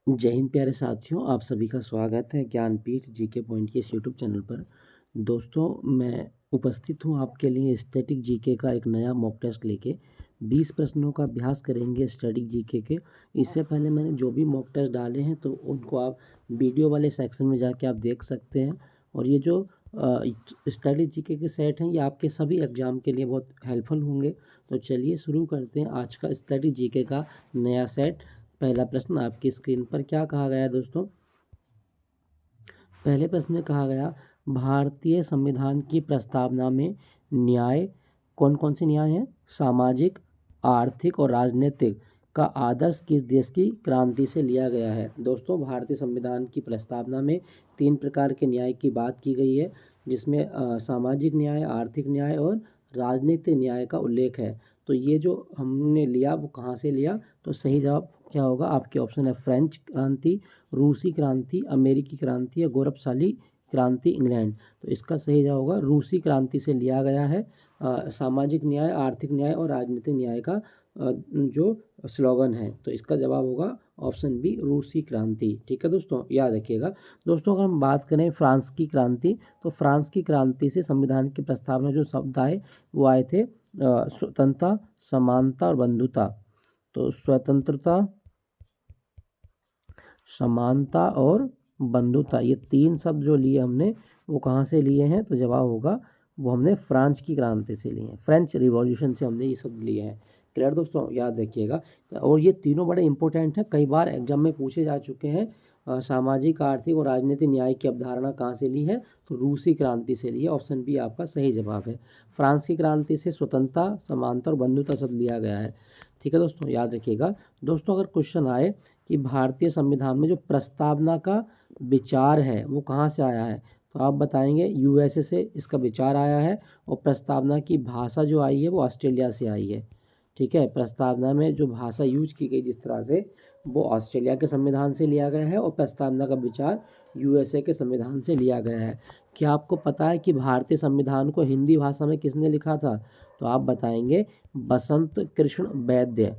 जय हिंद प्यारे साथियों, आप सभी का स्वागत है ज्ञानपीठ जीके पॉइंट के इस यूट्यूब चैनल पर। दोस्तों, मैं उपस्थित हूँ आपके लिए स्टैटिक जीके का एक नया मॉक टेस्ट लेके। 20 प्रश्नों का अभ्यास करेंगे स्टैटिक जीके के। इससे पहले मैंने जो भी मॉक टेस्ट डाले हैं तो उनको आप वीडियो वाले सेक्शन में जाके आप देख सकते हैं। और ये जो स्टैटिक जीके के सेट हैं ये आपके सभी एग्जाम के लिए बहुत हेल्पफुल होंगे। तो चलिए शुरू करते हैं आज का स्टैटिक जीके का नया सेट। पहला प्रश्न आपकी स्क्रीन पर क्या कहा गया है दोस्तों। पहले प्रश्न में कहा गया, भारतीय संविधान की प्रस्तावना में न्याय, कौन कौन से न्याय हैं, सामाजिक, आर्थिक और राजनीतिक का आदर्श किस देश की क्रांति से लिया गया है। दोस्तों, भारतीय संविधान की प्रस्तावना में 3 प्रकार के न्याय की बात की गई है, जिसमें सामाजिक न्याय, आर्थिक न्याय और राजनीतिक न्याय का उल्लेख है। तो ये जो हमने लिया वो कहाँ से लिया, तो सही जवाब क्या होगा, आपके ऑप्शन है फ्रेंच क्रांति, रूसी क्रांति, अमेरिकी क्रांति या गौरवशाली क्रांति इंग्लैंड। तो इसका सही जवाब होगा रूसी क्रांति से लिया गया है। सामाजिक न्याय, आर्थिक न्याय और राजनीतिक न्याय का जो स्लोगन है, तो इसका जवाब होगा ऑप्शन बी, रूसी क्रांति। ठीक है दोस्तों, याद रखिएगा। दोस्तों, अगर हम बात करें फ्रांस की क्रांति, तो फ्रांस की क्रांति से संविधान की प्रस्तावना जो शब्द आए वो आए थे स्वतंत्रता, समानता और बंधुता। तो स्वतंत्रता, समानता और बंधुता, ये 3 शब्द जो लिए हमने वो कहाँ से लिए हैं, तो जवाब होगा वो हमने फ्रांस की क्रांति से लिए हैं, फ्रेंच रिवॉल्यूशन से हमने ये शब्द लिए हैं। क्लियर दोस्तों, याद रखिएगा। और ये तीनों बड़े इंपॉर्टेंट हैं, कई बार एग्जाम में पूछे जा चुके हैं। सामाजिक, आर्थिक और राजनीतिक न्याय की अवधारणा कहाँ से ली है, तो रूसी क्रांति से ली है। ऑप्शन बी आपका सही जवाब है। फ्रांस की क्रांति से स्वतंत्रता, समानता और बंधुता शब्द लिया गया है। ठीक है दोस्तों, याद रखिएगा। दोस्तों, अगर क्वेश्चन आए कि भारतीय संविधान में जो प्रस्तावना का विचार है वो कहाँ से आया है, तो आप बताएंगे यूएसए से इसका विचार आया है। और प्रस्तावना की भाषा जो आई है वो ऑस्ट्रेलिया से आई है। ठीक है, प्रस्तावना में जो भाषा यूज की गई जिस तरह से, वो ऑस्ट्रेलिया के संविधान से लिया गया है और प्रस्तावना का विचार यूएसए के संविधान से लिया गया है। क्या आपको पता है कि भारतीय संविधान को हिंदी भाषा में किसने लिखा था, तो आप बताएंगे बसंत कृष्ण वैद्य।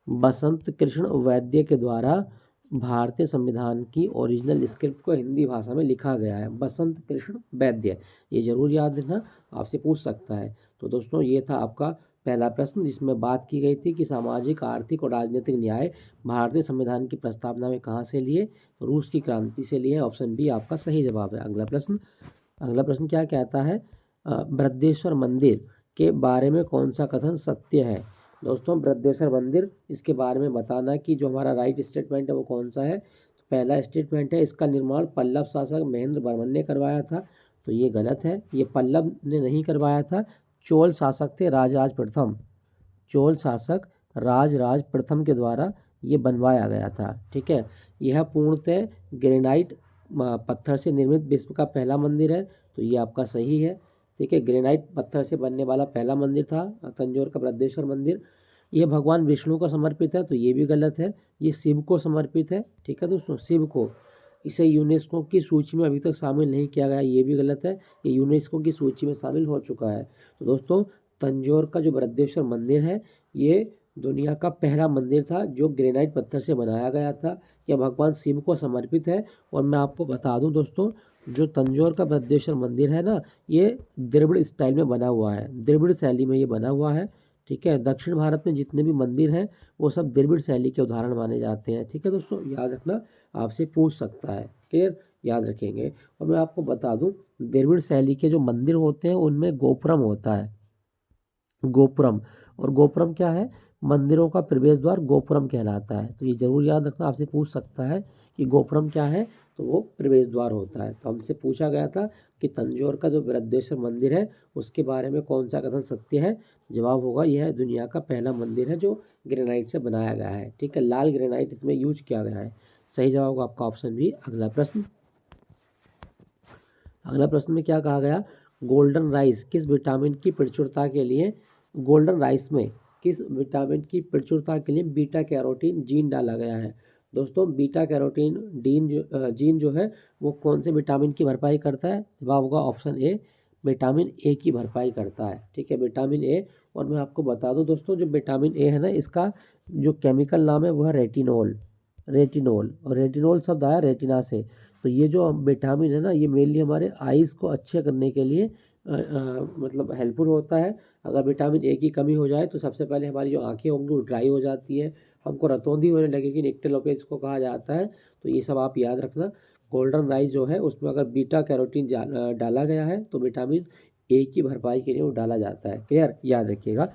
बसंत कृष्ण वैद्य के द्वारा भारतीय संविधान की ओरिजिनल स्क्रिप्ट को हिंदी भाषा में लिखा गया है, बसंत कृष्ण वैद्य। ये जरूर याद रखना, आपसे पूछ सकता है। तो दोस्तों, ये था आपका पहला प्रश्न जिसमें बात की गई थी कि सामाजिक, आर्थिक और राजनीतिक न्याय भारतीय संविधान की प्रस्तावना में कहाँ से लिए, रूस की क्रांति से लिए। ऑप्शन बी आपका सही जवाब है। अगला प्रश्न क्या कहता है, बृहदेश्वर मंदिर के बारे में कौन सा कथन सत्य है। दोस्तों, बृहदेश्वर मंदिर, इसके बारे में बताना कि जो हमारा राइट स्टेटमेंट है वो कौन सा है। तो पहला स्टेटमेंट है, इसका निर्माण पल्लव शासक महेंद्र वर्मन ने करवाया था। तो ये गलत है, ये पल्लव ने नहीं करवाया था, चोल शासक थे राजराज प्रथम। चोल शासक राजराज प्रथम के द्वारा ये बनवाया गया था। ठीक है, यह पूर्णतः ग्रेनाइट पत्थर से निर्मित विश्व का पहला मंदिर है। तो ये आपका सही है। ठीक है, ग्रेनाइट पत्थर से बनने वाला पहला मंदिर था तंजौर का बृहदेश्वर मंदिर। ये भगवान विष्णु को समर्पित है, तो ये भी गलत है, ये शिव को समर्पित है। ठीक है दोस्तों, शिव को। इसे यूनेस्को की सूची में अभी तक शामिल नहीं किया गया, ये भी गलत है, ये यूनेस्को की सूची में शामिल हो चुका है। तो दोस्तों, तंजौर का जो बृहदेश्वर मंदिर है ये दुनिया का पहला मंदिर था जो ग्रेनाइट पत्थर से बनाया गया था। यह भगवान शिव को समर्पित है। और मैं आपको बता दूं दोस्तों, जो तंजौर का बृहदेश्वर मंदिर है ना, ये द्रविड़ स्टाइल में बना हुआ है, द्रविड़ शैली में ये बना हुआ है। ठीक है, दक्षिण भारत में जितने भी मंदिर हैं वो सब द्रविड़ शैली के उदाहरण माने जाते हैं। ठीक है दोस्तों, याद रखना, आपसे पूछ सकता है। क्लियर, याद रखेंगे। और मैं आपको बता दूं, द्रविड़ शैली के जो मंदिर होते हैं उनमें गोपुरम होता है, गोपुरम। और गोपुरम क्या है, मंदिरों का प्रवेश द्वार गोपुरम कहलाता है। तो ये जरूर याद रखना, आपसे पूछ सकता है कि गोपुरम क्या है, तो वो प्रवेश द्वार होता है। तो हमसे पूछा गया था कि तंजौर का जो बृहदेश्वर मंदिर है उसके बारे में कौन सा कथन सत्य है। जवाब होगा यह दुनिया का पहला मंदिर है जो ग्रेनाइट से बनाया गया है। ठीक है, लाल ग्रेनाइट इसमें यूज किया गया है। सही जवाब होगा आपका ऑप्शन बी। अगला प्रश्न में क्या कहा गया, गोल्डन राइस किस विटामिन की प्रचुरता के लिए, गोल्डन राइस में किस विटामिन की प्रचुरता के लिए बीटा कैरोटीन जीन डाला गया है। दोस्तों, बीटा कैरोटीन जीन जो है वो कौन से विटामिन की भरपाई करता है, जवाब होगा ऑप्शन ए, विटामिन ए की भरपाई करता है। ठीक है, विटामिन ए। और मैं आपको बता दूं दोस्तों, जो विटामिन ए है ना, इसका जो केमिकल नाम है वो है रेटिनॉल। रेटिनोल, और रेटिनोल शब्द आया रेटिना से। तो ये जो विटामिन है ना, ये मेनली हमारे आइज़ को अच्छे करने के लिए मतलब हेल्पफुल होता है। अगर विटामिन ए की कमी हो जाए तो सबसे पहले हमारी जो आंखें होंगी वो ड्राई हो जाती है, हमको रतौंधी होने लगेगी, निक्टेलोपेज इसको कहा जाता है। तो ये सब आप याद रखना। गोल्डन राइस जो है उसमें अगर बीटा कैरोटीन डाला गया है तो विटामिन ए की भरपाई के लिए वो डाला जाता है। क्लियर, याद रखिएगा।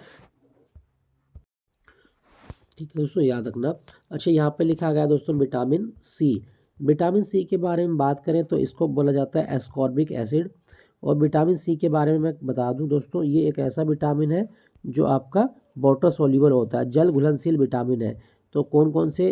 ठीक है दोस्तों, याद रखना। अच्छा, यहाँ पे लिखा गया दोस्तों विटामिन सी। विटामिन सी के बारे में बात करें तो इसको बोला जाता है एस्कॉर्बिक एसिड। और विटामिन सी के बारे में मैं बता दूं दोस्तों, ये एक ऐसा विटामिन है जो आपका वाटर सॉल्युबल होता है, जल घुलनशील विटामिन है। तो कौन कौन से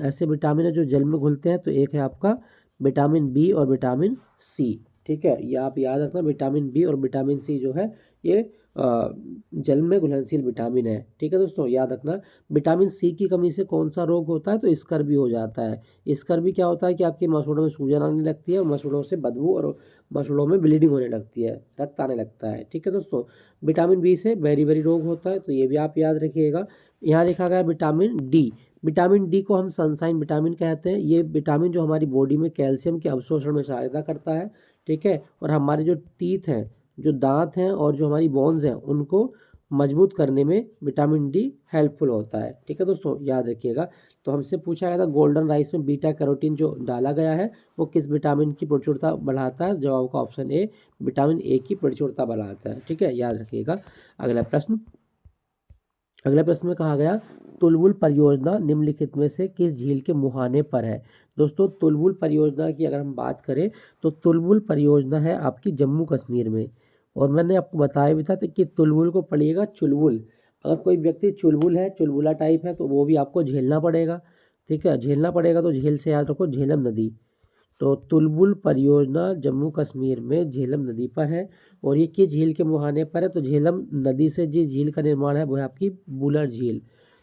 ऐसे विटामिन है जो जल में घुलते हैं, तो एक है आपका विटामिन बी और विटामिन सी। ठीक है, ये आप याद रखना, विटामिन बी और विटामिन सी जो है ये जल में घुलनशील विटामिन है। ठीक है दोस्तों, याद रखना। विटामिन सी की कमी से कौन सा रोग होता है, तो स्कर्वी हो जाता है। स्कर्वी क्या होता है कि आपके मसूड़ों में सूजन आने लगती है और मसूड़ों से बदबू और मसूड़ों में ब्लीडिंग होने लगती है, रक्त आने लगता है। ठीक है दोस्तों, विटामिन बी से बेरी बेरी रोग होता है, तो ये भी आप याद रखिएगा। यहाँ लिखा गया विटामिन डी। विटामिन डी को हम सनशाइन विटामिन कहते हैं। ये विटामिन जो हमारी बॉडी में कैल्शियम के अवशोषण में सहायता करता है। ठीक है, और हमारे जो टीथ हैं, जो दांत हैं और जो हमारी बोन्स हैं, उनको मजबूत करने में विटामिन डी हेल्पफुल होता है। ठीक है दोस्तों, याद रखिएगा। तो हमसे पूछा गया था गोल्डन राइस में बीटा कैरोटीन जो डाला गया है वो किस विटामिन की प्रचुरता बढ़ाता है। जवाब का ऑप्शन ए, विटामिन ए की प्रचुरता बढ़ाता है। ठीक है, याद रखिएगा। अगला प्रश्न, अगले प्रश्न में कहा गया तुलबुल परियोजना निम्नलिखित में से किस झील के मुहाने पर है। दोस्तों, तुलबुल परियोजना की अगर हम बात करें तो तुलबुल परियोजना है आपकी जम्मू कश्मीर में। और मैंने आपको बताया भी था कि तुलबुल को पढ़िएगा चुलबुल। अगर कोई व्यक्ति चुलबुल है, चुलबुला टाइप है, तो वो भी आपको झेलना पड़ेगा। ठीक है, झेलना पड़ेगा, तो झेल से याद रखो झेलम नदी। तो तुलबुल परियोजना जम्मू कश्मीर में झेलम नदी पर है। और ये किस झील के मुहाने पर है, तो झेलम नदी से जिस झील का निर्माण है वो है आपकी बूलर झील।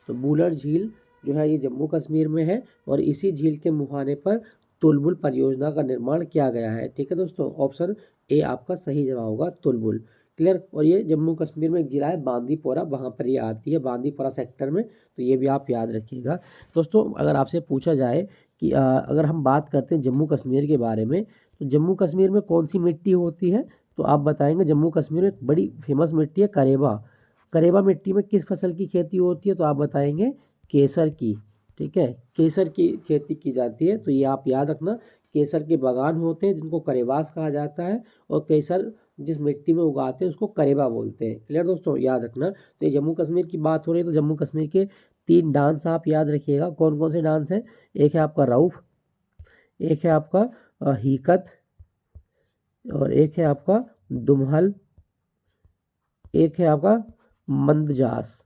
तो बूलर झील जो है ये जम्मू कश्मीर में है और इसी झील के मुहाने पर तुलबुल परियोजना का निर्माण किया गया है। ठीक है दोस्तों, ऑप्शन ए आपका सही जवाब होगा तुलबुल। क्लियर। और ये जम्मू कश्मीर में एक जिला है बांदीपोरा, वहाँ पर ये आती है बांदीपोरा सेक्टर में। तो ये भी आप याद रखिएगा। दोस्तों, अगर आपसे पूछा जाए कि अगर हम बात करते हैं जम्मू कश्मीर के बारे में, तो जम्मू कश्मीर में कौन सी मिट्टी होती है, तो आप बताएंगे जम्मू कश्मीर में एक बड़ी फेमस मिट्टी है करेबा। करेबा मिट्टी में किस फसल की खेती होती है, तो आप बताएंगे केसर की। ठीक है, केसर की खेती की जाती है। तो ये आप याद रखना, केसर के बागान होते हैं जिनको करेबास कहा जाता है, और केसर जिस मिट्टी में उगाते हैं उसको करेबा बोलते हैं। क्लियर दोस्तों, याद रखना। तो ये जम्मू कश्मीर की बात हो रही है, तो जम्मू कश्मीर के 3 डांस आप याद रखिएगा। कौन कौन से डांस हैं, एक है आपका रऊफ, एक है आपका हीकत, और एक है आपका दुम्हल, एक है आपका मंदजास।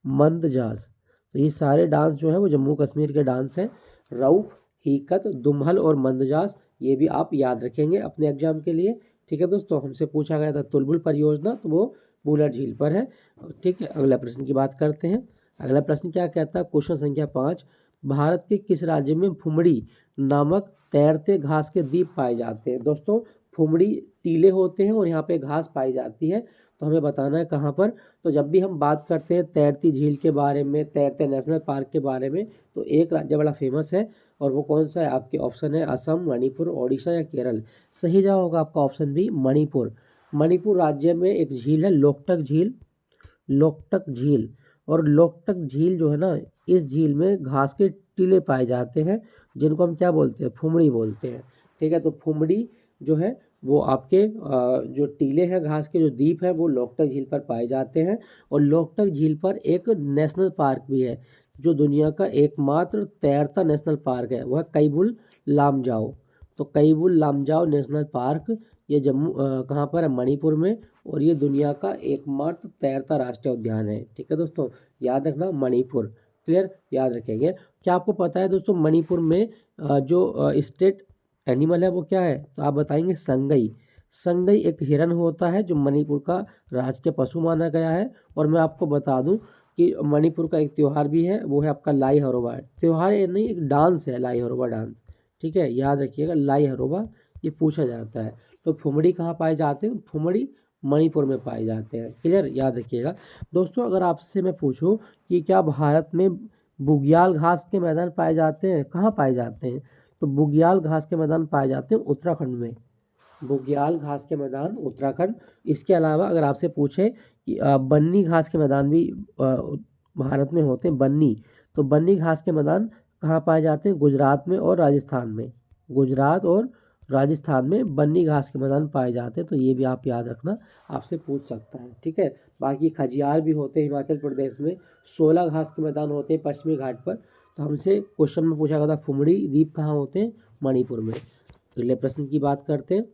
मंदजास। तो ये सारे डांस जो है वो जम्मू कश्मीर के डांस हैं। रऊफ, हीकत, दुम्हल और मंदजास, ये भी आप याद रखेंगे अपने एग्जाम के लिए। ठीक है दोस्तों, हमसे पूछा गया था तुलबुल परियोजना, तो वो बूलर झील पर है। ठीक है, अगला प्रश्न की बात करते हैं। अगला प्रश्न क्या कहता है, क्वेश्चन संख्या 5, भारत के किस राज्य में फुमड़ी नामक तैरते घास के द्वीप पाए जाते हैं। दोस्तों, फुमड़ी टीले होते हैं और यहाँ पे घास पाई जाती है। तो हमें बताना है कहाँ पर। तो जब भी हम बात करते हैं तैरती झील के बारे में, तैरते नेशनल पार्क के बारे में, तो एक राज्य बड़ा फेमस है, और वो कौन सा है, आपके ऑप्शन है असम, मणिपुर, ओडिशा या केरल। सही जवाब होगा आपका ऑप्शन बी, मणिपुर। मणिपुर राज्य में एक झील है लोकटक झील। लोकटक झील। और लोकटक झील जो है ना, इस झील में घास के टीले पाए जाते हैं, जिनको हम क्या बोलते हैं, फुमड़ी बोलते हैं। ठीक है, तो फुमड़ी जो है वो आपके जो टीले हैं घास के, जो द्वीप है, वो लोकटक झील पर पाए जाते हैं। और लोकटक झील पर एक नेशनल पार्क भी है, जो दुनिया का एकमात्र तैरता नेशनल पार्क है, वह कैबुल लामजाओ। तो कैबुल लामजाओ नेशनल पार्क ये जम्मू कहाँ पर है, मणिपुर में। और ये दुनिया का एकमात्र तैरता राष्ट्रीय उद्यान है। ठीक है दोस्तों, याद रखना मणिपुर। क्लियर, याद रखेंगे। क्या आपको पता है दोस्तों, मणिपुर में जो स्टेट एनिमल है वो क्या है, तो आप बताएंगे संगई। संगई एक हिरन होता है जो मणिपुर का राजकीय पशु माना गया है। और मैं आपको बता दूं कि मणिपुर का एक त्यौहार भी है, वो है आपका लाई हरोबा। त्यौहार ये नहीं, एक डांस है लाई हरोबा डांस। ठीक है, याद रखिएगा लाई हरोबा, ये पूछा जाता है। तो फुमड़ी कहाँ पाए जाते हैं, फुमड़ी मणिपुर में पाए जाते हैं। क्लियर, याद रखिएगा। दोस्तों, अगर आपसे मैं पूछूं कि क्या भारत में बुग्याल घास के मैदान पाए जाते हैं, कहाँ पाए जाते हैं? तो बुग्याल घास के मैदान पाए जाते हैं उत्तराखंड में। बुग्याल घास के मैदान उत्तराखंड। इसके अलावा अगर आपसे पूछे कि बन्नी घास के मैदान भी भारत में होते हैं, बन्नी, तो बन्नी घास के मैदान कहाँ पाए जाते हैं? गुजरात में और राजस्थान में। गुजरात और राजस्थान में बन्नी घास के मैदान पाए जाते हैं, तो ये भी आप याद रखना, आपसे पूछ सकता है, ठीक है। बाकी खजियार भी होते हैं हिमाचल प्रदेश में, 16 घास के मैदान होते हैं पश्चिमी घाट पर। तो हमसे क्वेश्चन में पूछा गया था फुमड़ी द्वीप कहाँ होते हैं? मणिपुर में। अगले प्रश्न की बात करते हैं।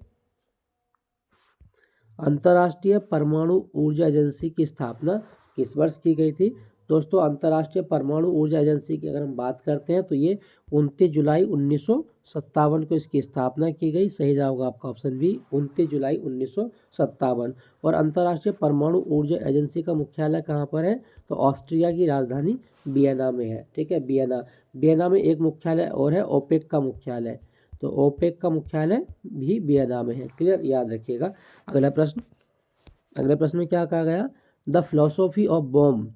अंतर्राष्ट्रीय परमाणु ऊर्जा एजेंसी की स्थापना किस वर्ष की गई थी? दोस्तों, अंतर्राष्ट्रीय परमाणु ऊर्जा एजेंसी की अगर हम बात करते हैं तो ये 29 जुलाई 1957 को इसकी स्थापना की गई। सही जवाब होगा आपका ऑप्शन बी, 29 जुलाई 1957। और अंतर्राष्ट्रीय परमाणु ऊर्जा एजेंसी का मुख्यालय कहाँ पर है? तो ऑस्ट्रिया की राजधानी वियना में है, ठीक है। वियना में एक मुख्यालय और है, ओपेक का मुख्यालय। तो ओपेक का मुख्यालय भी वियना में है, क्लियर, याद रखिएगा। अगले प्रश्न में क्या कहा गया? The philosophy of bomb,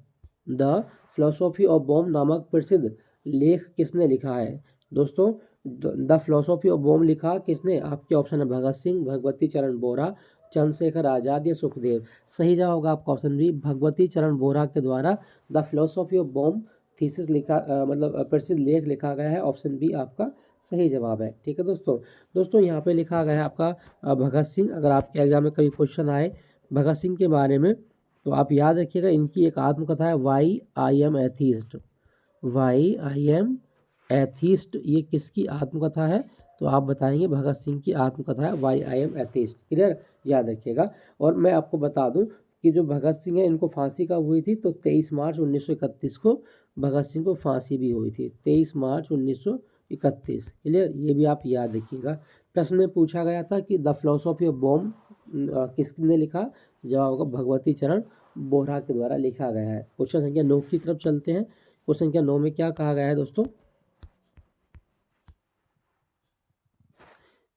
the philosophy of bomb नामक प्रसिद्ध लेख किसने लिखा है? दोस्तों, द फिलोसॉफी ऑफ बॉम्ब लिखा किसने? आपके ऑप्शन है भगत सिंह, भगवती चरण बोरा, चंद्रशेखर आजाद या सुखदेव। सही जवाब होगा आपका ऑप्शन बी, भगवती चरण बोरा के द्वारा the philosophy of bomb thesis लिखा, मतलब प्रसिद्ध लेख लिखा गया है। ऑप्शन बी आपका सही जवाब है, ठीक है दोस्तों यहाँ पे लिखा गया है आपका भगत सिंह। अगर आपके एग्जाम में कभी क्वेश्चन आए भगत सिंह के बारे में तो आप याद रखिएगा, इनकी एक आत्मकथा है why I am atheist. Why I am atheist, ये किसकी आत्मकथा है? तो आप बताएंगे भगत सिंह की आत्मकथा है why I am atheist, clear, याद रखिएगा। और मैं आपको बता दूं कि जो भगत सिंह है इनको फांसी कब हुई थी? तो 23 मार्च 1931 को भगत सिंह को फांसी भी हुई थी, 23 मार्च 1931, क्लियर, ये भी आप याद रखिएगा। प्रश्न में पूछा गया था कि द फिलोसॉफी ऑफ बॉम्ब किसने लिखा? जवाब होगा भगवती चरण बोरा के द्वारा लिखा गया है। क्वेश्चन संख्या 9 की तरफ चलते हैं। क्वेश्चन संख्या 9 में क्या कहा गया है दोस्तों?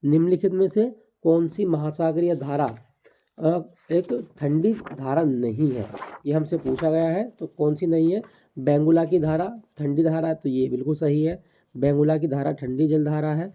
निम्नलिखित में से कौन सी महासागरीय धारा एक ठंडी धारा नहीं है? ये हमसे पूछा गया है, तो कौन सी नहीं है? बेंगुला की धारा ठंडी धारा है, तो ये बिल्कुल सही है, बेंगुला की धारा ठंडी जलधारा है।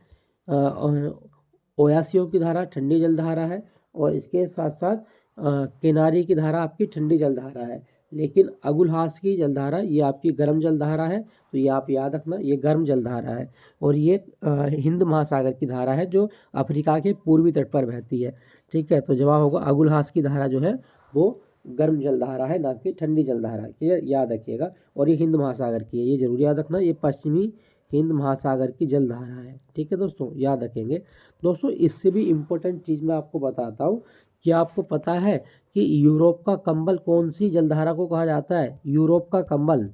ओयासियो की धारा ठंडी जलधारा है, और इसके साथ साथ किनारी की धारा आपकी ठंडी जलधारा है। लेकिन अगुलहास की जलधारा ये आपकी गर्म जलधारा है, तो ये आप याद रखना, ये गर्म जलधारा है। और ये हिंद महासागर की धारा है जो अफ्रीका के पूर्वी तट पर बहती है, ठीक है। तो जवाब होगा अगुलहास की धारा जो है वो गर्म जलधारा है, ना कि ठंडी जलधारा, क्लियर, याद रखिएगा। और ये हिंद महासागर की है, ये जरूर याद रखना, ये पश्चिमी हिंद महासागर की जलधारा है, ठीक है दोस्तों, याद रखेंगे। दोस्तों, इससे भी इम्पोर्टेंट चीज़ मैं आपको बताता हूँ। क्या आपको पता है कि यूरोप का कंबल कौन सी जलधारा को कहा जाता है? यूरोप का कंबल,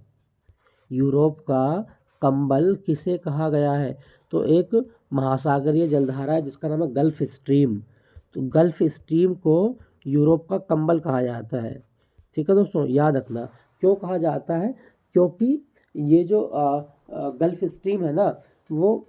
यूरोप का कंबल किसे कहा गया है? तो एक महासागरीय जलधारा है जिसका नाम है गल्फ स्ट्रीम। तो गल्फ स्ट्रीम को यूरोप का कंबल कहा जाता है, ठीक है दोस्तों, याद रखना। क्यों कहा जाता है? क्योंकि ये जो गल्फ स्ट्रीम है ना, वो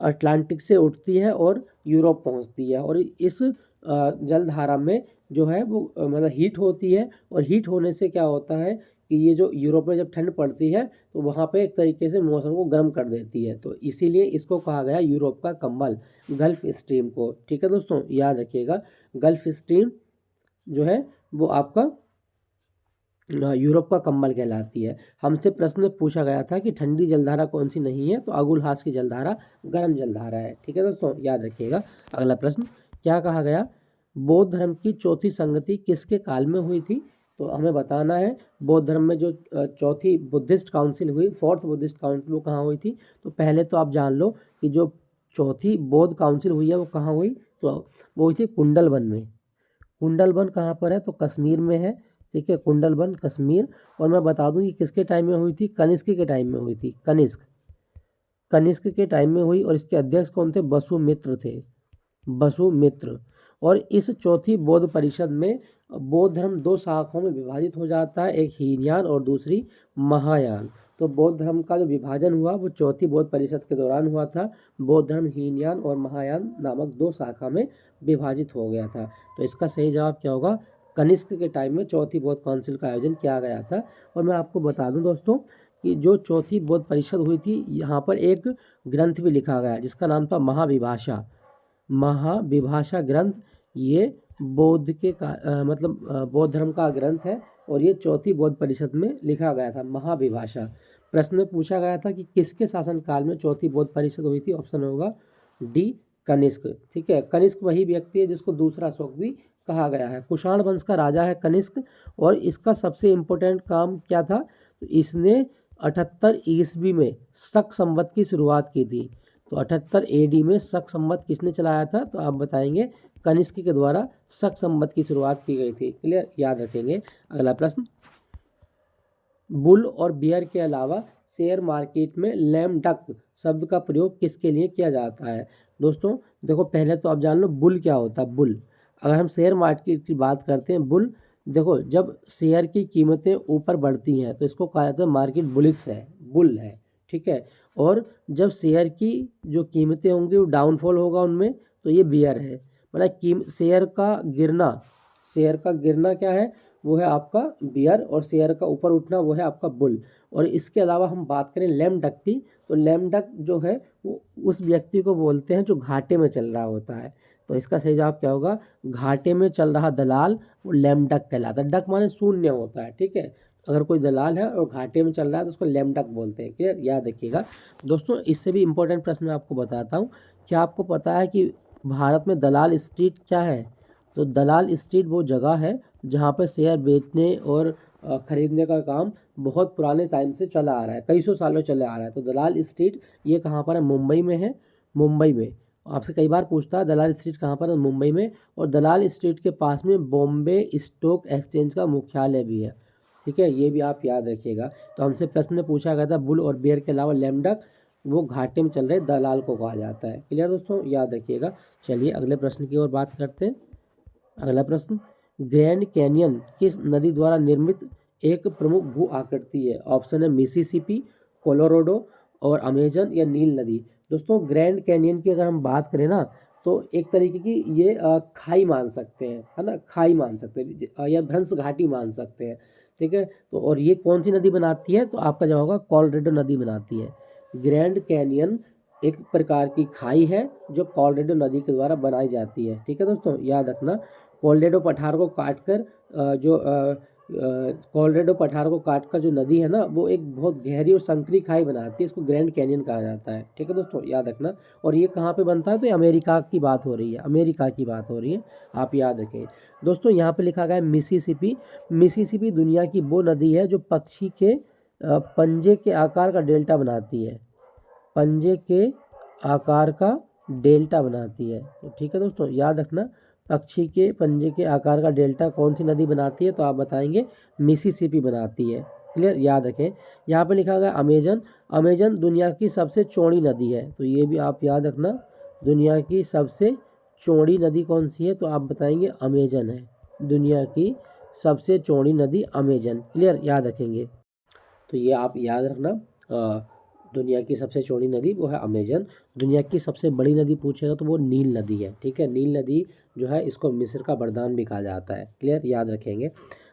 अटलांटिक से उठती है और यूरोप पहुंचती है, और इस जलधारा में जो है वो मतलब हीट होती है, और हीट होने से क्या होता है कि ये जो यूरोप में जब ठंड पड़ती है तो वहाँ पे एक तरीके से मौसम को गर्म कर देती है, तो इसीलिए इसको कहा गया यूरोप का कंबल, गल्फ स्ट्रीम को, ठीक है दोस्तों, याद रखिएगा। गल्फ स्ट्रीम जो है वो आपका यूरोप का कंबल कहलाती है। हमसे प्रश्न में पूछा गया था कि ठंडी जलधारा कौन सी नहीं है? तो अगुलहास की जलधारा गर्म जलधारा है, ठीक है दोस्तों, याद रखिएगा। अगला प्रश्न क्या कहा गया? बौद्ध धर्म की चौथी संगति किसके काल में हुई थी? तो हमें बताना है बौद्ध धर्म में जो चौथी बुद्धिस्ट काउंसिल हुई, फोर्थ बुद्धिस्ट काउंसिल, वो कहाँ हुई थी? तो पहले तो आप जान लो कि जो चौथी बौद्ध काउंसिल हुई है वो कहाँ हुई? तो वो हुई थी कुंडलवन में। कुंडलवन कहाँ पर है? तो कश्मीर में है, ठीक है, कुंडलवन कश्मीर। और मैं बता दूं कि किसके टाइम में हुई थी? कनिष्क के टाइम में हुई थी, कनिष्क के टाइम में हुई। और इसके अध्यक्ष कौन थे? वसुमित्र थे, वसुमित्र। और इस चौथी बौद्ध परिषद में बौद्ध धर्म दो शाखाओं में विभाजित हो जाता है, एक हीनयान और दूसरी महायान। तो बौद्ध धर्म का जो विभाजन हुआ वो चौथी बौद्ध परिषद के दौरान हुआ था। बौद्ध धर्म हीनयान और महायान नामक दो शाखा में विभाजित हो गया था। तो इसका सही जवाब क्या होगा? कनिष्क के टाइम में चौथी बौद्ध काउंसिल का आयोजन किया गया था। और मैं आपको बता दूं दोस्तों कि जो चौथी बौद्ध परिषद हुई थी, यहाँ पर एक ग्रंथ भी लिखा गया जिसका नाम था महाविभाषा। महाविभाषा ग्रंथ ये बौद्ध के मतलब बौद्ध धर्म का ग्रंथ है और ये चौथी बौद्ध परिषद में लिखा गया था, महाविभाषा। प्रश्न में पूछा गया था कि किसके शासनकाल में चौथी बौद्ध परिषद हुई थी। ऑप्शन होगा डी, कनिष्क। ठीक है, कनिष्क वही व्यक्ति है जिसको दूसरा अशोक भी कहा गया है। कुषाण वंश का राजा है कनिष्क और इसका सबसे इम्पोर्टेंट काम क्या था, तो इसने 78 ईस्वी में शक संवत की शुरुआत की थी। तो 78 AD में शक संवत किसने चलाया था, तो आप बताएंगे कनिष्क के द्वारा शक संवत की शुरुआत की गई थी। क्लियर, याद रखेंगे। अगला प्रश्न, बुल और बियर के अलावा शेयर मार्केट में लैम डक शब्द का प्रयोग किसके लिए किया जाता है। दोस्तों देखो, पहले तो आप जान लो बुल क्या होता है। बुल, अगर हम शेयर मार्केट की बात करते हैं, बुल देखो जब शेयर की कीमतें ऊपर बढ़ती हैं तो इसको कहा जाता है मार्केट बुलिश है, बुल है। ठीक है, और जब शेयर की जो कीमतें होंगी वो डाउनफॉल होगा उनमें, तो ये बियर है। मतलब शेयर का गिरना क्या है, वो है आपका बियर, और शेयर का ऊपर उठना वो है आपका बुल। और इसके अलावा हम बात करें लैम डक की, तो लैम डक जो है वो उस व्यक्ति को बोलते हैं जो घाटे में चल रहा होता है। तो इसका सही जवाब क्या होगा, घाटे में चल रहा दलाल वो लैम डक कहलाता है। डक माने शून्य होता है। ठीक है, अगर कोई दलाल है और घाटे में चल रहा है तो उसको लैम डक बोलते हैं। क्लियर, याद रखिएगा। दोस्तों इससे भी इम्पोर्टेंट प्रश्न मैं आपको बताता हूँ। क्या आपको पता है कि भारत में दलाल स्ट्रीट क्या है। तो दलाल स्ट्रीट वो जगह है जहाँ पर शेयर बेचने और खरीदने का काम बहुत पुराने टाइम से चला आ रहा है, कई सौ सालों चला आ रहा है। तो दलाल स्ट्रीट ये कहाँ पर है, मुंबई में है। मुंबई में आपसे कई बार पूछता है दलाल स्ट्रीट कहाँ पर है, मुंबई में। और दलाल स्ट्रीट के पास में बॉम्बे स्टॉक एक्सचेंज का मुख्यालय भी है। ठीक है, ये भी आप याद रखिएगा। तो हमसे प्रश्न में पूछा गया था बुल और बेयर के अलावा लैम डक वो घाटे में चल रहे दलाल को कहा जाता है। क्लियर दोस्तों, याद रखिएगा। चलिए अगले प्रश्न की ओर बात करते हैं। अगला प्रश्न, ग्रैंड कैनियन किस नदी द्वारा निर्मित एक प्रमुख भू आकृति है। ऑप्शन है मिसिसिपी, कोलोराडो और अमेजन या नील नदी। दोस्तों ग्रैंड कैनियन की अगर हम बात करें ना, तो एक तरीके की ये खाई मान सकते हैं, है ना, खाई मान सकते हैं या भ्रंश घाटी मान सकते हैं। ठीक है, तो और ये कौन सी नदी बनाती है, तो आपका जवाब होगा कोलोराडो नदी बनाती है। ग्रैंड कैनियन एक प्रकार की खाई है जो कोलोराडो नदी के द्वारा बनाई जाती है। ठीक है दोस्तों, याद रखना। कोलोराडो पठार को काटकर कोलोराडो पठार को काटकर जो नदी है ना, वो एक बहुत गहरी और संकरी खाई बनाती है, इसको ग्रैंड कैनियन कहा जाता है। ठीक है दोस्तों, याद रखना। और ये कहाँ पे बनता है, तो ये अमेरिका की बात हो रही है, अमेरिका की बात हो रही है, आप याद रखें। दोस्तों यहाँ पे लिखा गया है मिसिसिपी। मिसिसिपी दुनिया की वो नदी है जो पक्षी के पंजे के आकार का डेल्टा बनाती है, पंजे के आकार का डेल्टा बनाती है। तो ठीक है दोस्तों, याद रखना। पक्षी के पंजे के आकार का डेल्टा कौन सी नदी बनाती है, तो आप बताएंगे मिसिसिपी बनाती है। क्लियर, याद रखें। यहाँ पे लिखा गया अमेजन। अमेजन दुनिया की सबसे चौड़ी नदी है, तो ये भी आप याद रखना। दुनिया की सबसे चौड़ी नदी कौन सी है, तो आप बताएंगे अमेजन है। दुनिया की सबसे चौड़ी नदी अमेजन। क्लियर, याद रखेंगे। तो ये आप याद रखना, दुनिया की सबसे चौड़ी नदी वो है अमेजन। दुनिया की सबसे बड़ी नदी पूछेगा तो वो नील नदी है। ठीक है, नील नदी जो है इसको मिस्र का वरदान भी कहा जाता है। क्लियर, याद रखेंगे।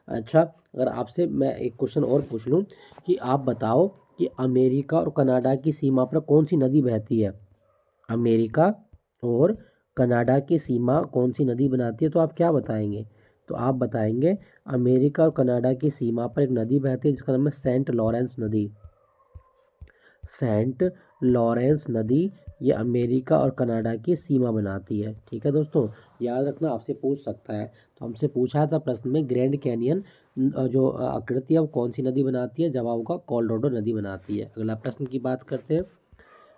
अच्छा, अगर आपसे मैं एक क्वेश्चन और पूछ लूँ कि आप बताओ कि अमेरिका और कनाडा की सीमा पर कौन सी नदी बहती है। अमेरिका और कनाडा की सीमा कौन सी नदी बनाती है, तो आप क्या बताएंगे, तो आप बताएंगे अमेरिका और कनाडा की सीमा पर एक नदी बहती है जिसका नाम है सेंट लॉरेंस नदी। सेंट लॉरेंस नदी ये अमेरिका और कनाडा की सीमा बनाती है। ठीक है दोस्तों, याद रखना, आपसे पूछ सकता है। तो हमसे पूछा था प्रश्न में ग्रैंड कैनियन जो आकृति है वो कौन सी नदी बनाती है, जवाब होगा कोलोराडो नदी बनाती है। अगला प्रश्न की बात करते हैं।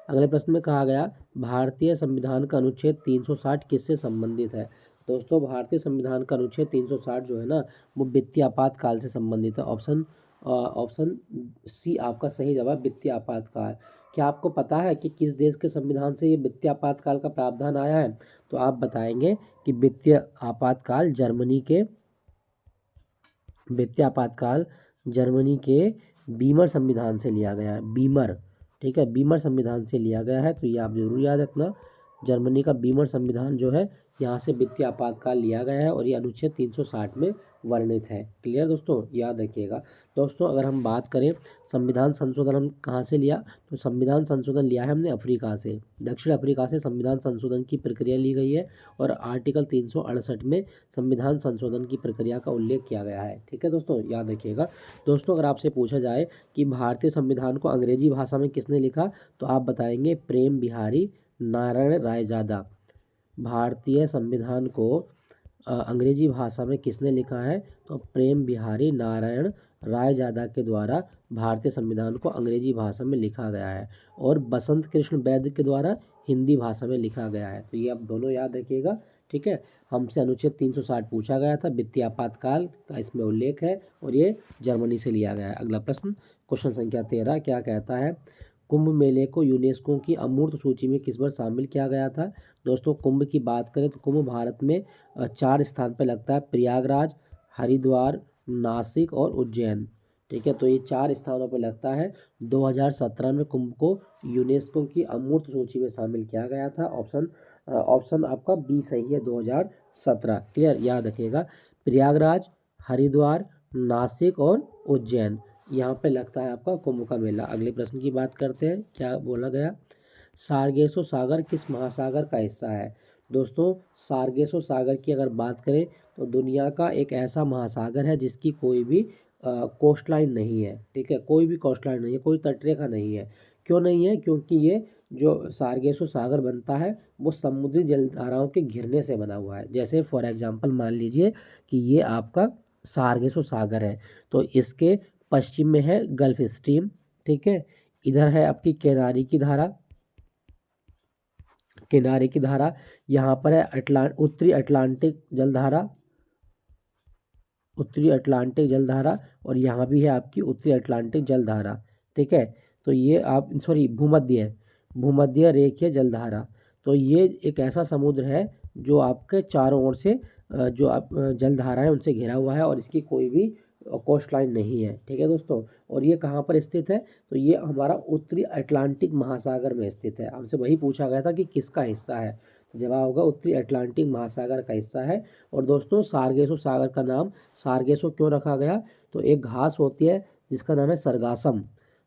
अगले प्रश्न में कहा गया भारतीय संविधान का अनुच्छेद 360 किससे संबंधित है। दोस्तों भारतीय संविधान का अनुच्छेद 360 जो है ना, वो वित्तीय आपातकाल से संबंधित है। ऑप्शन सी आपका सही जवाब, वित्तीय आपातकाल। क्या आपको पता है कि किस देश के संविधान से ये वित्तीय आपातकाल का प्रावधान आया है, तो आप बताएंगे कि वित्तीय आपातकाल जर्मनी के बीमर संविधान से लिया गया है। बीमर, ठीक है, बीमर संविधान से लिया गया है। तो ये आप जरूर याद रखना। जर्मनी का बीमर संविधान जो है यहाँ से वित्तीय आपातकाल लिया गया है और ये अनुच्छेद 360 में वर्णित है। क्लियर दोस्तों, याद रखिएगा। दोस्तों अगर हम बात करें संविधान संशोधन हम कहाँ से लिया, तो संविधान संशोधन लिया है हमने अफ्रीका से, दक्षिण अफ्रीका से संविधान संशोधन की प्रक्रिया ली गई है और आर्टिकल 368 में संविधान संशोधन की प्रक्रिया का उल्लेख किया गया है। ठीक है दोस्तों, याद रखिएगा। दोस्तों अगर आपसे पूछा जाए कि भारतीय संविधान को अंग्रेजी भाषा में किसने लिखा, तो आप बताएंगे प्रेम बिहारी नारायण रायजादा। भारतीय संविधान को अंग्रेजी भाषा में किसने लिखा है, तो प्रेम बिहारी नारायण रायजादा के द्वारा भारतीय संविधान को अंग्रेजी भाषा में लिखा गया है और बसंत कृष्ण वैद्य के द्वारा हिंदी भाषा में लिखा गया है। तो ये आप दोनों याद रखिएगा। ठीक है, हमसे अनुच्छेद 360 पूछा गया था, वित्तीय आपातकाल का इसमें उल्लेख है और ये जर्मनी से लिया गया है। अगला प्रश्न, क्वेश्चन संख्या 13 क्या कहता है, कुंभ मेले को यूनेस्को की अमूर्त सूची में किस बार शामिल किया गया था। दोस्तों कुंभ की बात करें तो कुंभ भारत में 4 स्थान पर लगता है, प्रयागराज, हरिद्वार, नासिक और उज्जैन। ठीक है, तो ये 4 स्थानों पर लगता है। 2017 में कुंभ को यूनेस्को की अमूर्त सूची में शामिल किया गया था। ऑप्शन आपका बी सही है, 2017। क्लियर, याद रखिएगा। प्रयागराज, हरिद्वार, नासिक और उज्जैन यहाँ पे लगता है आपका कुंभ का मेला। अगले प्रश्न की बात करते हैं, क्या बोला गया, सार्गेसो सागर किस महासागर का हिस्सा है। दोस्तों सार्गेसो सागर की अगर बात करें तो दुनिया का एक ऐसा महासागर है जिसकी कोई भी कोस्ट लाइन नहीं है। ठीक है, कोई भी कोस्ट लाइन नहीं है, कोई तटरेखा नहीं है। क्यों नहीं है, क्योंकि ये जो सार्गेसो सागर बनता है वो समुद्री जलधाराओं के घिरने से बना हुआ है। जैसे फॉर एग्जांपल मान लीजिए कि ये आपका सार्गेसो सागर है, तो इसके पश्चिम में है गल्फ स्ट्रीम। ठीक है, इधर है आपकी किनारे की धारा, किनारे की धारा, यहाँ पर है उत्तरी अटलांटिक जलधारा, उत्तरी अटलांटिक जलधारा, और यहाँ भी है आपकी उत्तरी अटलांटिक जलधारा। ठीक है, तो ये आप सॉरी भूमध्य रेखीय जलधारा। तो ये एक ऐसा समुद्र है जो आपके चारों ओर से जो आप जलधारा है उनसे घिरा हुआ है और इसकी कोई भी कोस्ट लाइन नहीं है। ठीक है दोस्तों, और ये कहाँ पर स्थित है, तो ये हमारा उत्तरी अटलांटिक महासागर में स्थित है। हमसे वही पूछा गया था कि किसका हिस्सा है, तो जवाब होगा उत्तरी अटलांटिक महासागर का हिस्सा है। और दोस्तों सार्गेसो सागर का नाम सार्गेसो क्यों रखा गया, तो एक घास होती है जिसका नाम है सरगासम।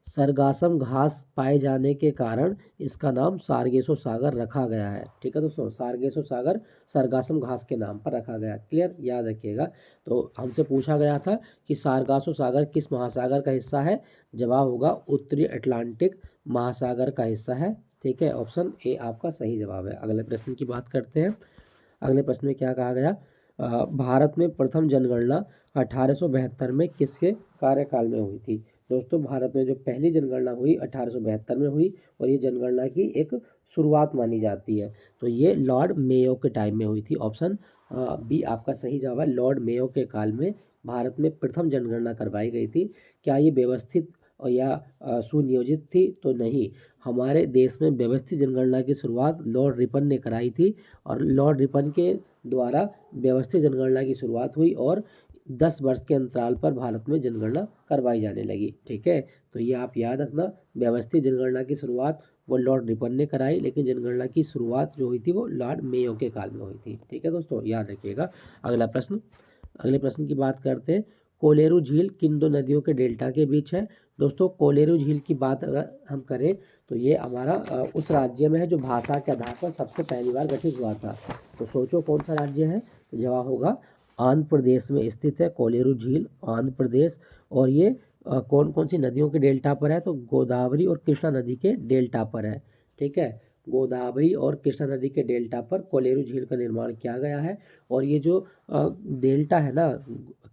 सरगासम घास पाए जाने के कारण इसका नाम सार्गेसो सागर रखा गया है। ठीक है दोस्तों, सार्गेसो सागर सरगासम घास के नाम पर रखा गया। क्लियर, याद रखिएगा। तो हमसे पूछा गया था कि सार्गासो सागर किस महासागर का हिस्सा है, जवाब होगा उत्तरी अटलांटिक महासागर का हिस्सा है। ठीक है, ऑप्शन ए आपका सही जवाब है। अगले प्रश्न की बात करते हैं। अगले प्रश्न में क्या कहा गया, भारत में प्रथम जनगणना 1872 में किसके कार्यकाल में हुई थी। दोस्तों भारत में जो पहली जनगणना हुई 1872 में हुई और ये जनगणना की एक शुरुआत मानी जाती है, तो ये लॉर्ड मेयो के टाइम में हुई थी। ऑप्शन बी आपका सही जवाब है, लॉर्ड मेयो के काल में भारत में प्रथम जनगणना करवाई गई थी। क्या ये व्यवस्थित या सुनियोजित थी, तो नहीं। हमारे देश में व्यवस्थित जनगणना की शुरुआत लॉर्ड रिपन ने कराई थी और लॉर्ड रिपन के द्वारा व्यवस्थित जनगणना की शुरुआत हुई और 10 वर्ष के अंतराल पर भारत में जनगणना करवाई जाने लगी। ठीक है, तो ये आप याद रखना, व्यवस्थित जनगणना की शुरुआत वो लॉर्ड रिपन ने कराई, लेकिन जनगणना की शुरुआत जो हुई थी वो लॉर्ड मेयो के काल में हुई थी। ठीक है दोस्तों, याद रखिएगा। अगला प्रश्न, अगले प्रश्न की बात करते हैं, कोलेरू झील किन दो नदियों के डेल्टा के बीच है। दोस्तों कोलेरू झील की बात अगर हम करें तो ये हमारा उस राज्य में है जो भाषा के आधार पर सबसे पहली बार गठित हुआ था। तो सोचो कौन सा राज्य है, तो जवाब होगा आंध्र प्रदेश में स्थित है कोलेरू झील, आंध्र प्रदेश। और ये कौन कौन सी नदियों के डेल्टा पर है, तो गोदावरी और कृष्णा नदी के डेल्टा पर है। ठीक है, गोदावरी और कृष्णा नदी के डेल्टा पर कोलेरू झील का निर्माण किया गया है। और ये जो डेल्टा है ना,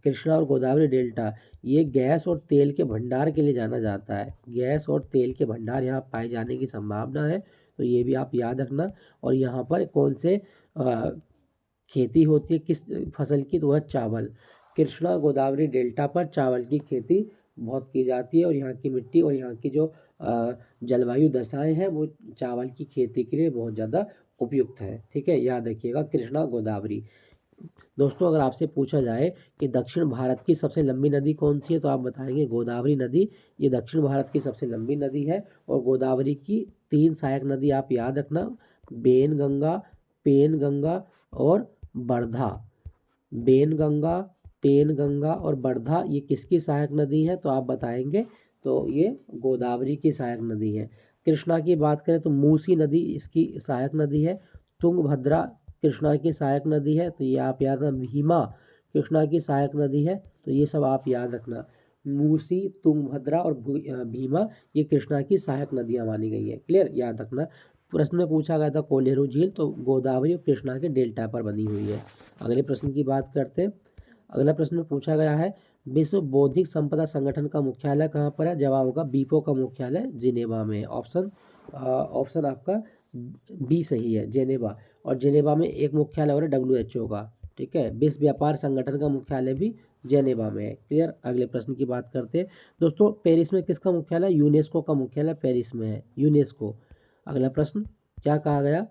कृष्णा और गोदावरी डेल्टा, ये गैस और तेल के भंडार के लिए जाना जाता है। गैस और तेल के भंडार यहाँ पाए जाने की संभावना है, तो ये भी आप याद रखना। और यहाँ पर कौन से खेती होती है किस फसल की, तो वह चावल। कृष्णा गोदावरी डेल्टा पर चावल की खेती बहुत की जाती है और यहाँ की मिट्टी और यहाँ की जो जलवायु दशाएं हैं वो चावल की खेती के लिए बहुत ज़्यादा उपयुक्त है। ठीक है, याद रखिएगा कृष्णा गोदावरी। दोस्तों अगर आपसे पूछा जाए कि दक्षिण भारत की सबसे लंबी नदी कौन सी है, तो आप बताएंगे गोदावरी नदी। ये दक्षिण भारत की सबसे लंबी नदी है और गोदावरी की 3 सहायक नदी आप याद रखना, बेनगंगा, पेनगंगा और बर्धा। बेनगंगा, पेनगंगा और बर्धा ये किसकी सहायक नदी है? तो आप बताएंगे तो ये गोदावरी की सहायक नदी है। कृष्णा की बात करें तो मूसी नदी इसकी सहायक नदी है। तुंगभद्रा कृष्णा की सहायक नदी है, तो ये आप याद रखना। भीमा कृष्णा की सहायक नदी है, तो ये सब आप याद रखना। मूसी, तुंगभद्रा और भीमा ये कृष्णा की सहायक नदियाँ मानी गई है। क्लियर, याद रखना। प्रश्न में पूछा गया था कोलेरू झील, तो गोदावरी और कृष्णा के डेल्टा पर बनी हुई है। अगले प्रश्न की बात करते हैं। अगला प्रश्न में पूछा गया है विश्व बौद्धिक संपदा संगठन का मुख्यालय कहाँ पर है? जवाब होगा बीपो का मुख्यालय जिनेवा में। ऑप्शन आपका बी सही है, जेनेवा। और जेनेवा में एक मुख्यालय और WHO का। ठीक है, विश्व व्यापार संगठन का मुख्यालय भी जेनेवा में है। क्लियर। अगले प्रश्न की बात करते हैं दोस्तों। पेरिस में किसका मुख्यालय? यूनेस्को का मुख्यालय पेरिस में है, यूनेस्को। अगला प्रश्न क्या कहा गया?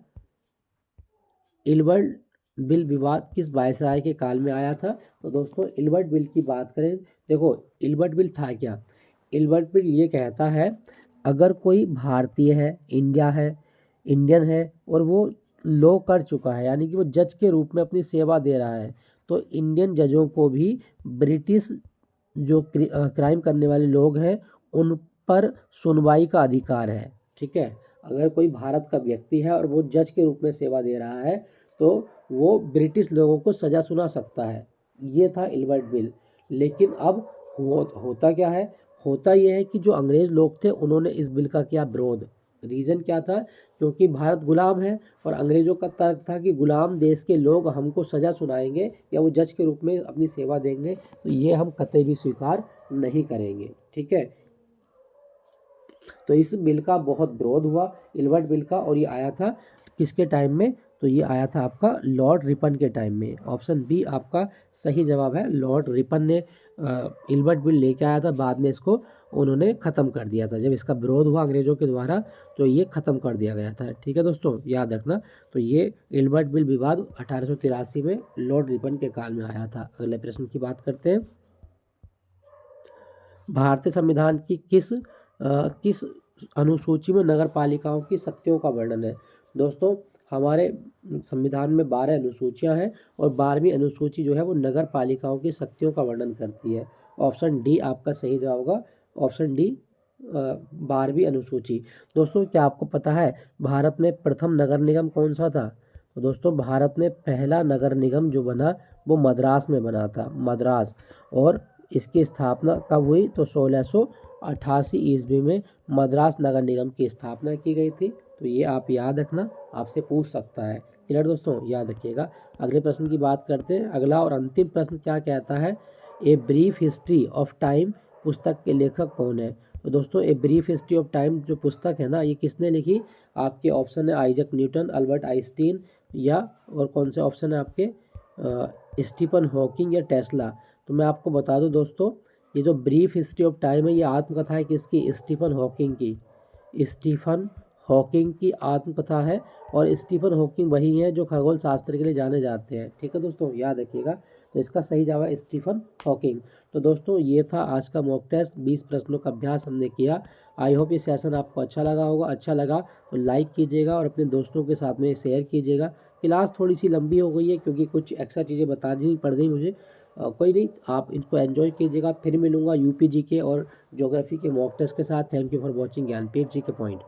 इल्बर्ट बिल विवाद किस वायसराय के काल में आया था? तो दोस्तों इल्बर्ट बिल की बात करें, देखो इल्बर्ट बिल था क्या? इल्बर्ट बिल ये कहता है अगर कोई भारतीय है, इंडियन है और वो लॉ कर चुका है, यानी कि वो जज के रूप में अपनी सेवा दे रहा है, तो इंडियन जजों को भी ब्रिटिश जो क्राइम करने वाले लोग हैं उन पर सुनवाई का अधिकार है। ठीक है, अगर कोई भारत का व्यक्ति है और वो जज के रूप में सेवा दे रहा है तो वो ब्रिटिश लोगों को सज़ा सुना सकता है। ये था इल्बर्ट बिल। लेकिन अब होता क्या है? होता यह है कि जो अंग्रेज़ लोग थे उन्होंने इस बिल का किया विरोध। रीज़न क्या था? क्योंकि भारत गुलाम है और अंग्रेज़ों का तर्क था कि गुलाम देश के लोग हमको सज़ा सुनाएंगे या वो जज के रूप में अपनी सेवा देंगे, तो ये हम कतई भी स्वीकार नहीं करेंगे। ठीक है, तो इस बिल का बहुत विरोध हुआ, इल्बर्ट बिल का। और ये आया था किसके टाइम में? तो ये आया था आपका लॉर्ड रिपन के टाइम में। ऑप्शन बी आपका सही जवाब है। लॉर्ड रिपन ने इल्बर्ट बिल लेके आया था, बाद में इसको उन्होंने ख़त्म कर दिया था। जब इसका विरोध हुआ अंग्रेज़ों के द्वारा तो ये ख़त्म कर दिया गया था। ठीक है दोस्तों, याद रखना। तो ये इल्बर्ट बिल विवाद 1883 में लॉर्ड रिपन के काल में आया था। अगले प्रश्न की बात करते हैं। भारतीय संविधान की किस अनुसूची में नगर पालिकाओं की शक्तियों का वर्णन है? दोस्तों हमारे संविधान में 12 अनुसूचियां हैं और 12वीं अनुसूची जो है वो नगर पालिकाओं की शक्तियों का वर्णन करती है। ऑप्शन डी आपका सही जवाब होगा। ऑप्शन डी 12वीं अनुसूची। दोस्तों क्या आपको पता है भारत में प्रथम नगर निगम कौन सा था? तो दोस्तों भारत में पहला नगर निगम जो बना वो मद्रास में बना था, मद्रास। और इसकी स्थापना कब हुई? तो 1688 ईस्वी में मद्रास नगर निगम की स्थापना की गई थी। तो ये आप याद रखना, आपसे पूछ सकता है। क्लियर दोस्तों, याद रखिएगा। अगले प्रश्न की बात करते हैं। अगला और अंतिम प्रश्न क्या कहता है? A brief history of time पुस्तक के लेखक कौन है? तो दोस्तों a brief history of time जो पुस्तक है ना, ये किसने लिखी? आपके ऑप्शन है आइजक न्यूटन, अल्बर्ट आइंस्टीन, या और कौन से ऑप्शन है आपके स्टीफन हॉकिंग या टेस्ला। तो मैं आपको बता दूं दोस्तों, ये जो ब्रीफ हिस्ट्री ऑफ टाइम है ये आत्मकथा है किसकी? स्टीफन हॉकिंग की। स्टीफन हॉकिंग की आत्मकथा है। और स्टीफन हॉकिंग वही है जो खगोल शास्त्र के लिए जाने जाते हैं। ठीक है दोस्तों, याद रखिएगा। तो इसका सही जवाब है स्टीफन हॉकिंग। तो दोस्तों ये था आज का मॉक टेस्ट, 20 प्रश्नों का अभ्यास हमने किया। आई होप ये सेशन आपको अच्छा लगा होगा। अच्छा लगा तो लाइक कीजिएगा और अपने दोस्तों के साथ में शेयर कीजिएगा। क्लास थोड़ी सी लंबी हो गई है क्योंकि कुछ एक्स्ट्रा चीज़ें बतानी पड़ गई मुझे। कोई नहीं, आप इनको एंजॉय कीजिएगा। फिर मिलूंगा UP GK और ज्योग्राफी के मॉक टेस्ट के साथ। Thank you for watching Jnanpith GK point.